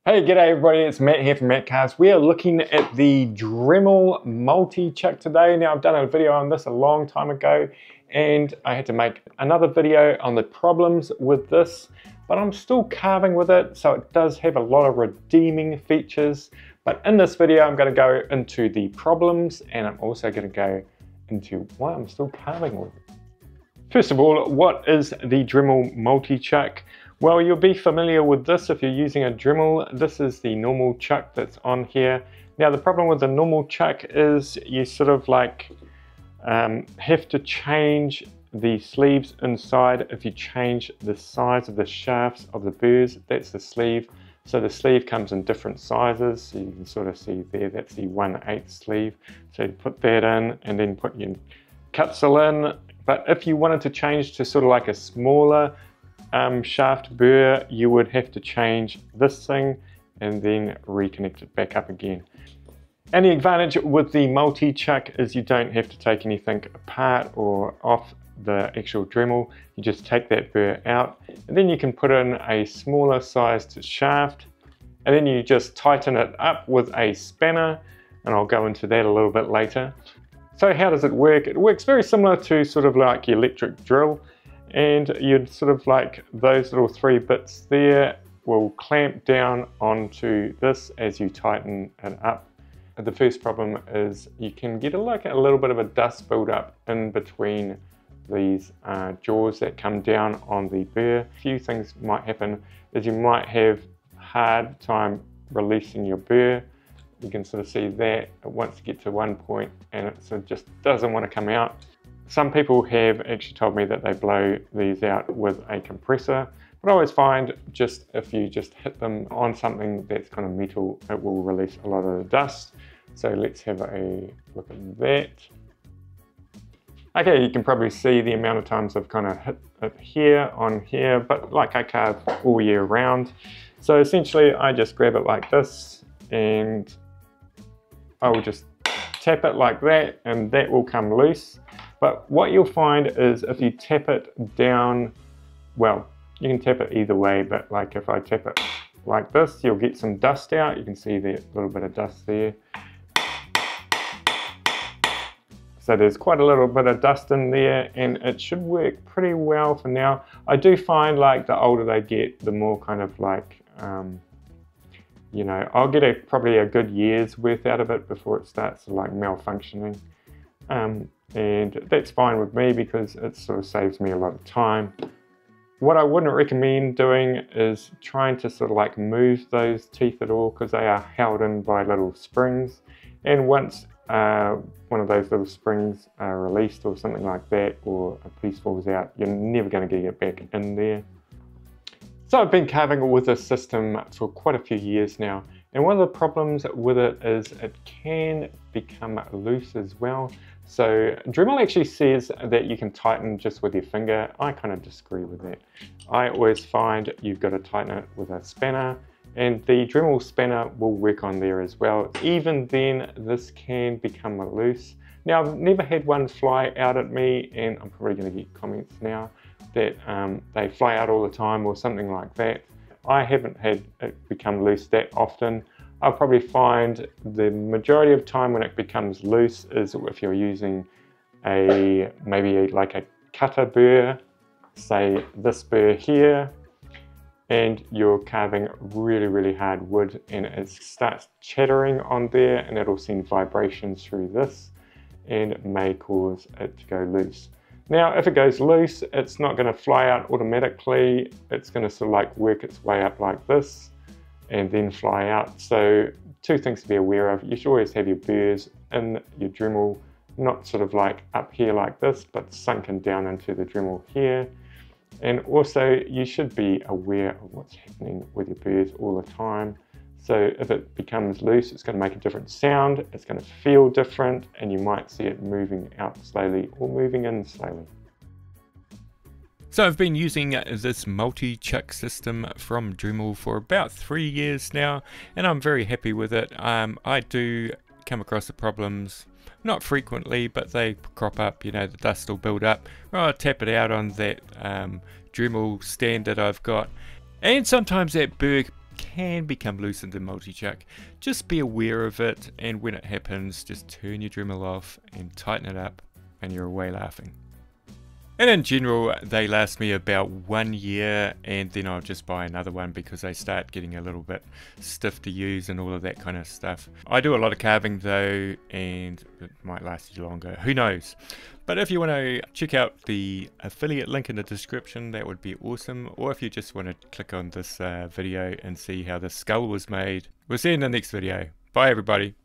Hey, g'day everybody, it's Matt here from Matt Cars. We are looking at the Dremel Multichuck today. Now, I've done a video on this a long time ago and I had to make another video on the problems with this, but I'm still carving with it, so it does have a lot of redeeming features. But in this video, I'm going to go into the problems and I'm also going to go into why I'm still carving with it. First of all, what is the Dremel Multichuck? Well, you'll be familiar with this if you're using a Dremel. This is the normal chuck that's on here. Now, the problem with the normal chuck is you sort of like have to change the sleeves inside if you change the size of the shafts of the burrs. That's the sleeve. So the sleeve comes in different sizes. So you can sort of see there, that's the 1/8 sleeve. So you put that in and then put your capsule in. But if you wanted to change to sort of like a smaller shaft burr, you would have to change this thing and then reconnect it back up again. And the advantage with the multi-chuck is you don't have to take anything apart or off the actual Dremel. You just take that burr out and then you can put in a smaller sized shaft and then you just tighten it up with a spanner, and I'll go into that a little bit later. So how does it work? It works very similar to sort of like your electric drill. And you'd sort of like those little 3 bits there will clamp down onto this as you tighten it up. The first problem is you can get like a little bit of a dust build-up in between these jaws that come down on the burr. A few things might happen is you might have hard time releasing your burr. You can sort of see that it wants to get to one point and it sort of just doesn't want to come out. Some people have actually told me that they blow these out with a compressor, but I always find just if you just hit them on something that's kind of metal, it will release a lot of the dust. So let's have a look at that. Okay, you can probably see the amount of times I've kind of hit it here on here, but like I carve all year round. So essentially I just grab it like this and I will just tap it like that and that will come loose. But what you'll find is if you tap it down, well, you can tap it either way, but like if I tap it like this, you'll get some dust out. You can see the little bit of dust there. So there's quite a little bit of dust in there and it should work pretty well for now. I do find like the older they get, the more kind of like, you know, I'll get probably a good year's worth out of it before it starts to like malfunctioning. And that's fine with me because it sort of saves me a lot of time. What I wouldn't recommend doing is trying to sort of like move those teeth at all because they are held in by little springs. And once one of those little springs are released or something like that, or a piece falls out, you're never going to get it back in there. So I've been carving with this system for quite a few years now. And one of the problems with it is it can become loose as well. So Dremel actually says that you can tighten just with your finger. I kind of disagree with that. I always find you've got to tighten it with a spanner, and the Dremel spanner will work on there as well. Even then, this can become loose. Now, I've never had one fly out at me, and I'm probably going to get comments now that they fly out all the time or something like that. I haven't had it become loose that often. I'll probably find the majority of time when it becomes loose is if you're using maybe like a cutter burr, say this burr here, and you're carving really, really hard wood and it starts chattering on there and it'll send vibrations through this and it may cause it to go loose. Now, if it goes loose, it's not going to fly out automatically. It's going to sort of like work its way up like this and then fly out. So 2 things to be aware of. You should always have your burrs in your Dremel, not sort of like up here like this, but sunken down into the Dremel here. And also you should be aware of what's happening with your burrs all the time. So if it becomes loose, it's going to make a different sound, it's going to feel different, and you might see it moving out slowly or moving in slowly. So I've been using this multi-chuck system from Dremel for about 3 years now, and I'm very happy with it. I do come across the problems, not frequently, but they crop up, you know, the dust will build up. I'll tap it out on that Dremel stand that I've got, and sometimes that burr can become loose in the Multichuck. Just be aware of it, and when it happens, just turn your Dremel off and tighten it up, and you're away laughing. And in general, they last me about 1 year, and then I'll just buy another one because they start getting a little bit stiff to use and all of that kind of stuff. I do a lot of carving though, and it might last you longer, who knows. But if you want to check out the affiliate link in the description, that would be awesome. Or if you just want to click on this video and see how the skull was made. We'll see you in the next video. Bye everybody.